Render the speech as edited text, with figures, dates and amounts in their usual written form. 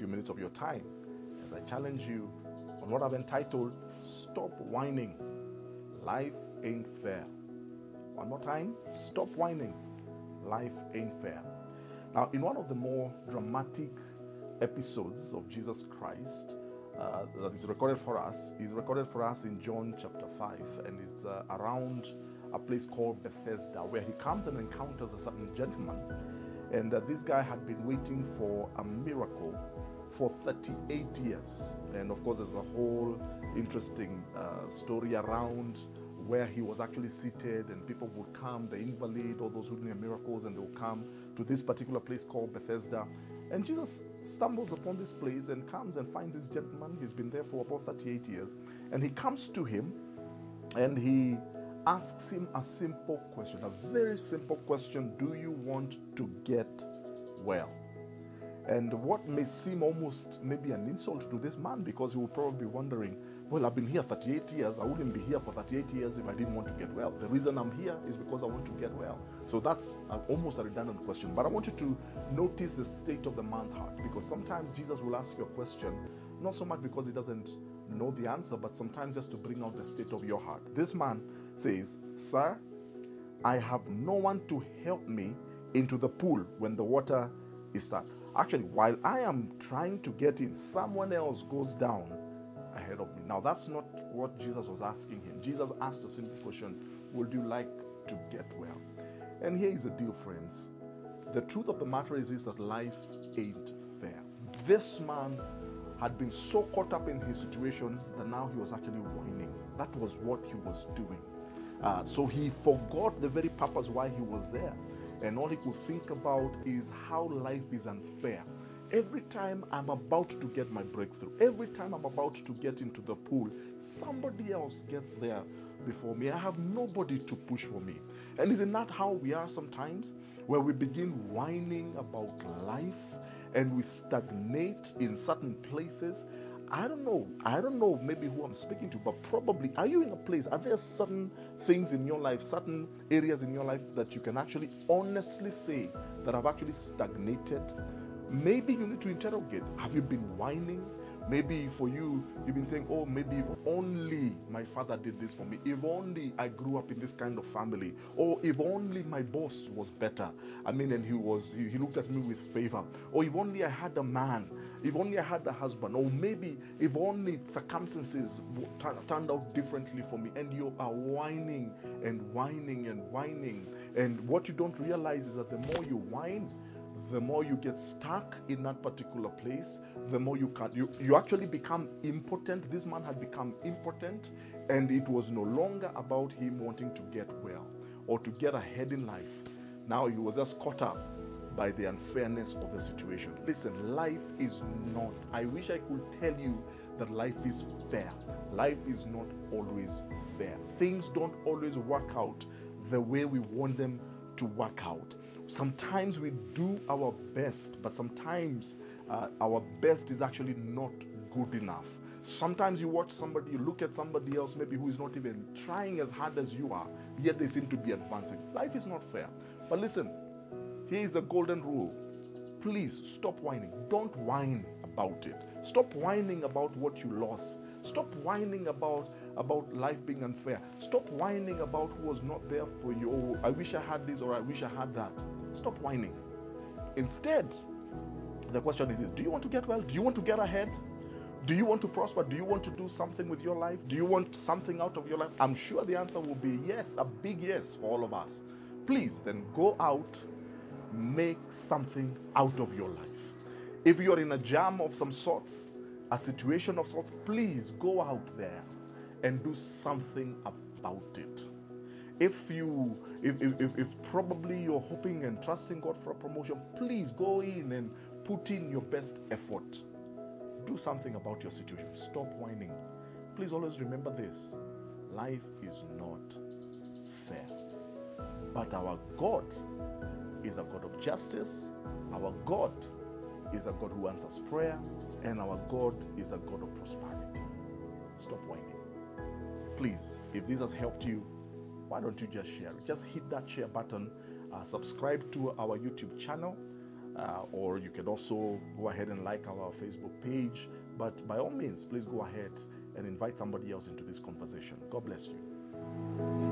few minutes of your time as I challenge you on what I've entitled, Stop Whining. Life Ain't Fair. One more time, stop whining. Life ain't fair. Now, in one of the more dramatic episodes of Jesus Christ that is recorded for us, in John chapter 5, and it's around a place called Bethesda, where he comes and encounters a certain gentleman. And this guy had been waiting for a miracle for 38 years. And of course, there's a whole interesting story around where he was actually seated, and people would come, the invalid, all those who need miracles, and they will come to this particular place called Bethesda. And Jesus stumbles upon this place and comes and finds this gentleman. He's been there for about 38 years. And he comes to him and he asks him a simple question, a very simple question. Do you want to get well? And what may seem almost maybe an insult to this man, because he will probably be wondering, well, I've been here 38 years. I wouldn't be here for 38 years if I didn't want to get well. The reason I'm here is because I want to get well. So that's almost a redundant question. But I want you to notice the state of the man's heart, because sometimes Jesus will ask you a question, not so much because he doesn't know the answer, but sometimes just to bring out the state of your heart. This man says, "Sir, I have no one to help me into the pool when the water is started. Actually, while I am trying to get in, someone else goes down ahead of me." Now, that's not what Jesus was asking him. Jesus asked a simple question, would you like to get well? And here is the deal, friends. The truth of the matter is that life ain't fair. This man had been so caught up in his situation that now he was actually whining. That was what he was doing. So he forgot the very purpose why he was there. And all he could think about is how life is unfair. Every time I'm about to get my breakthrough, every time I'm about to get into the pool, somebody else gets there before me. I have nobody to push for me. And isn't that how we are sometimes? Where we begin whining about life and we stagnate in certain places. I don't know maybe who I'm speaking to, but probably, are you in a place, are there certain things in your life, certain areas in your life that you can actually honestly say that have actually stagnated? Maybe you need to interrogate. Have you been whining? Maybe for you, you've been saying, oh, maybe if only my father did this for me. If only I grew up in this kind of family. Or if only my boss was better. And he looked at me with favor. Or if only I had a man. If only I had a husband. Or maybe if only circumstances turned out differently for me. And you are whining and whining and whining. And what you don't realize is that the more you whine, the more you get stuck in that particular place, the more you actually become impotent. This man had become impotent, and it was no longer about him wanting to get well or to get ahead in life. Now he was just caught up by the unfairness of the situation. Listen, life is not, I wish I could tell you that life is fair. Life is not always fair. Things don't always work out the way we want them to work out. Sometimes we do our best, but sometimes our best is actually not good enough. Sometimes you watch somebody, you look at somebody else maybe who is not even trying as hard as you are, yet they seem to be advancing. Life is not fair. But listen, here is the golden rule. Please stop whining. Don't whine about it. Stop whining about what you lost. Stop whining about life being unfair. Stop whining about who was not there for you. Oh, I wish I had this, or I wish I had that. Stop whining. Instead, the question is, do you want to get well? Do you want to get ahead? Do you want to prosper? Do you want to do something with your life? Do you want something out of your life? I'm sure the answer will be yes, a big yes for all of us. Please, then go out, make something out of your life. If you're in a jam of some sorts, a situation of sorts, please go out there and do something about it. If probably you're hoping and trusting God for a promotion, please go in and put in your best effort. Do something about your situation. Stop whining. Please always remember this. Life is not fair. But our God is a God of justice. Our God is a God who answers prayer. And our God is a God of prosperity. Stop whining. Please, if this has helped you, why don't you just share it? Just hit that share button. Subscribe to our YouTube channel. or you can also go ahead and like our Facebook page. But by all means, please go ahead and invite somebody else into this conversation. God bless you.